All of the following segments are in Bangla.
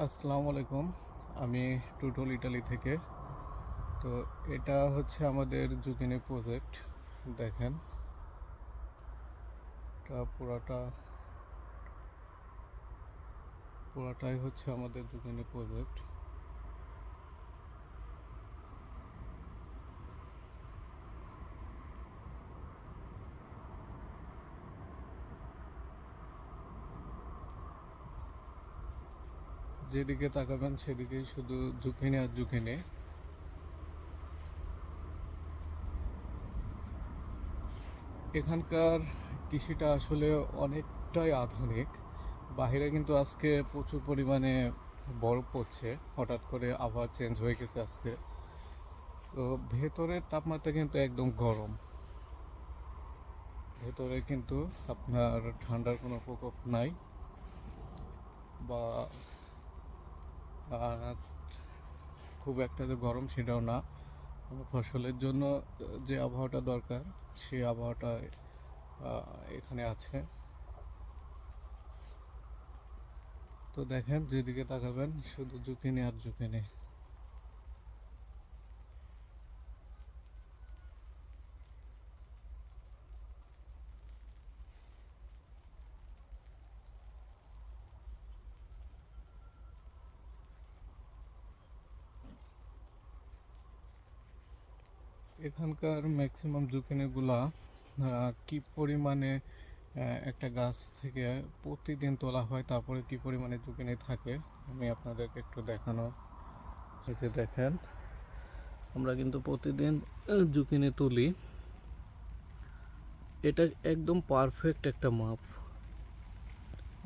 আসসালামু আলাইকুম। আমি টুটল ইটালি থেকে। তো এটা হচ্ছে আমাদের জুকিনি প্রজেক্ট। দেখেন, এটা পুরাটাই হচ্ছে আমাদের জুকিনি প্রজেক্ট। যেদিকে তাকাবেন সেদিকেই শুধু জুকিনি আর জুকিনি। এখানকার কৃষিটা আসলে অনেকটাই আধুনিক। বাহিরে কিন্তু আজকে প্রচুর পরিমাণে বরফ পড়ছে, হঠাৎ করে আবহাওয়া চেঞ্জ হয়ে গেছে আজকে। তো ভেতরের তাপমাত্রা কিন্তু একদম গরম। ভেতরে কিন্তু আপনার ঠান্ডার কোনো প্রকোপ নাই, বা খুব একটা যে গরম সেটাও না। ফসলের জন্য যে আবহাওয়াটা দরকার সেই আবহাওয়াটা এখানে আছে। তো দেখেন, যেদিকে তাকাবেন শুধু জুকিনি আর জুকিনি। এখানকার ম্যাক্সিমাম জুকিনিগুলা কি পরিমাণে একটা গাছ থেকে প্রতিদিন তোলা হয়, তারপরে কি পরিমাণে জুকিনি থাকে আমি আপনাদেরকে একটু দেখানো। এই যে দেখেন, আমরা কিন্তু প্রতিদিন জুকিনি তুলি। এটা একদম পারফেক্ট একটা মাপ।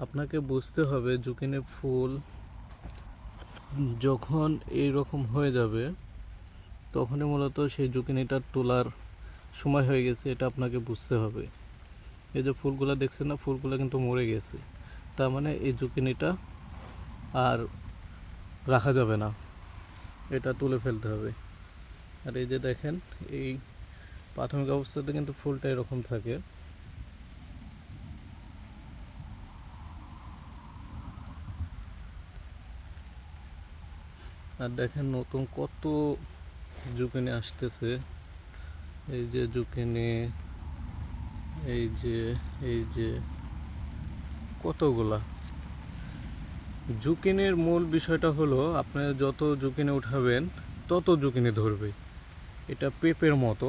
আপনাকে বুঝতে হবে জুকিনির ফুল যখন এই রকম হয়ে যাবে তখনই মূলত সেই জুকিনিটা তোলার সময় হয়ে গেছে, এটা আপনাকে বুঝতে হবে। এই যে ফুলগুলো দেখছেন না, ফুলগুলো কিন্তু মরে গেছে, তার মানে এই জুকিনিটা আর রাখা যাবে না, এটা তুলে ফেলতে হবে। আর এই যে দেখেন, এই প্রাথমিক অবস্থাতে কিন্তু ফুলটা এরকম থাকে। আর দেখেন নতুন কত জুকিনি আসতেছে। এই যে জুকিনি, এই যে এই যে কতগুলা। জুকিনির মূল বিষয়টা হলো আপনি যত জুকিনি উঠাবেন তত জুকিনি ধরবে। এটা পেঁপের মতো।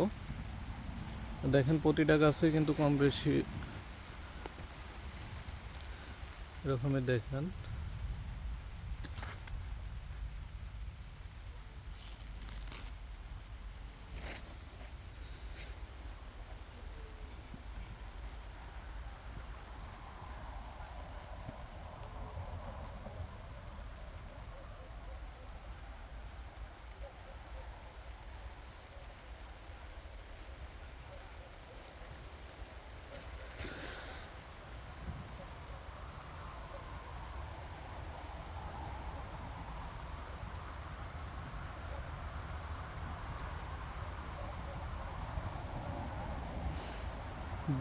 দেখেন প্রতিটা গাছে কিন্তু কম বেশি এরকমের দেখেন।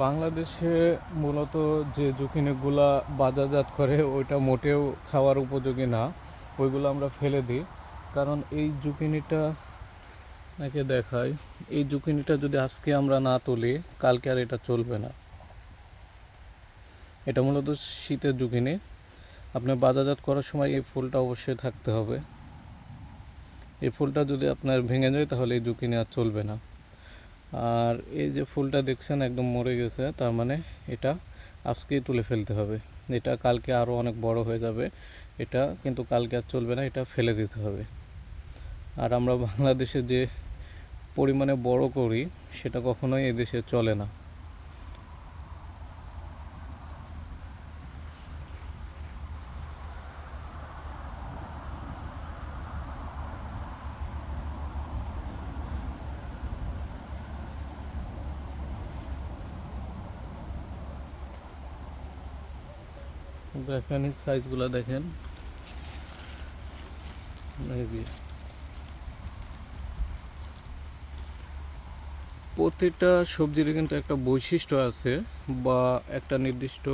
বাংলাদেশে মূলত যে জুকিনিগুলা বাজারজাত করে ওইটা মোটেও খাওয়ার উপযোগী না, ওইগুলো আমরা ফেলে দিই। কারণ এই জুকিনিটা নাকি দেখায়, এই জুকিনিটা যদি আজকে আমরা না তুলি কালকে আর এটা চলবে না। এটা মূলত শীতের জুকিনি। আপনার বাজারজাত করার সময় এই ফুলটা অবশ্যই থাকতে হবে। এই ফুলটা যদি আপনার ভেঙে যায় তাহলে এই জুকিনি আর চলবে না। আর এই যে ফুলটা দেখছেন একদম মরে গেছে, তার মানে এটা আজকেই তুলে ফেলতে হবে। এটা কালকে আরও অনেক বড় হয়ে যাবে, এটা কিন্তু কালকে আর চলবে না, এটা ফেলে দিতে হবে। আর আমরা বাংলাদেশে যে পরিমাণে বড় করি সেটা কখনোই এদেশে চলে না। দেখেন এই সাইজগুলো দেখেন, এই যে প্রতিটা সবজির কিন্তু একটা বৈশিষ্ট্য আছে, বা একটা নির্দিষ্ট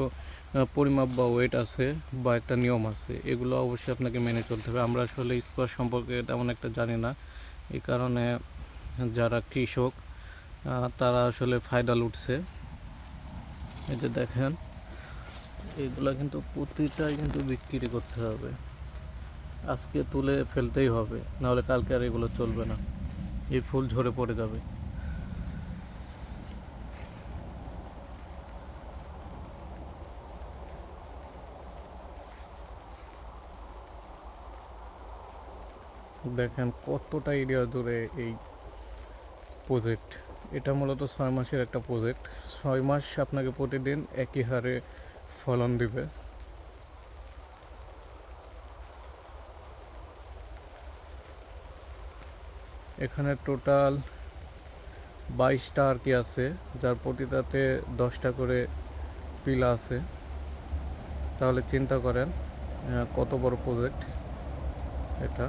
পরিমাপ বা ওয়েট আছে বা একটা নিয়ম আছে, এগুলো অবশ্যই আপনাকে মেনে চলতে হবে। আমরা আসলে স্কোয়াশ সম্পর্কে তেমন একটা জানি না, এই কারণে যারা কৃষক তারা আসলে ফায়দা লুটছে। এই যে দেখেন, এইগুলা কিন্তু প্রতিটাই কিন্তু বিক্রি করতে হবে, আজকে তুলে ফেলতেই হবে, নাহলে কালকে আর এগুলো চলবে না, এই ফুল ঝরে পড়ে যাবে। দেখেন কতটা এরিয়া জুড়ে এই প্রজেক্ট। এটা মূলত 6 মাসের একটা প্রজেক্ট। 6 মাস আপনাকে প্রতিদিন একই হারে ফলন দিবে। এখানে টোটাল 22টা আর কি আছে, যার প্রতিটাতে 10টা করে পিলা আছে। তাহলে চিন্তা করেন কত বড় প্রজেক্ট এটা।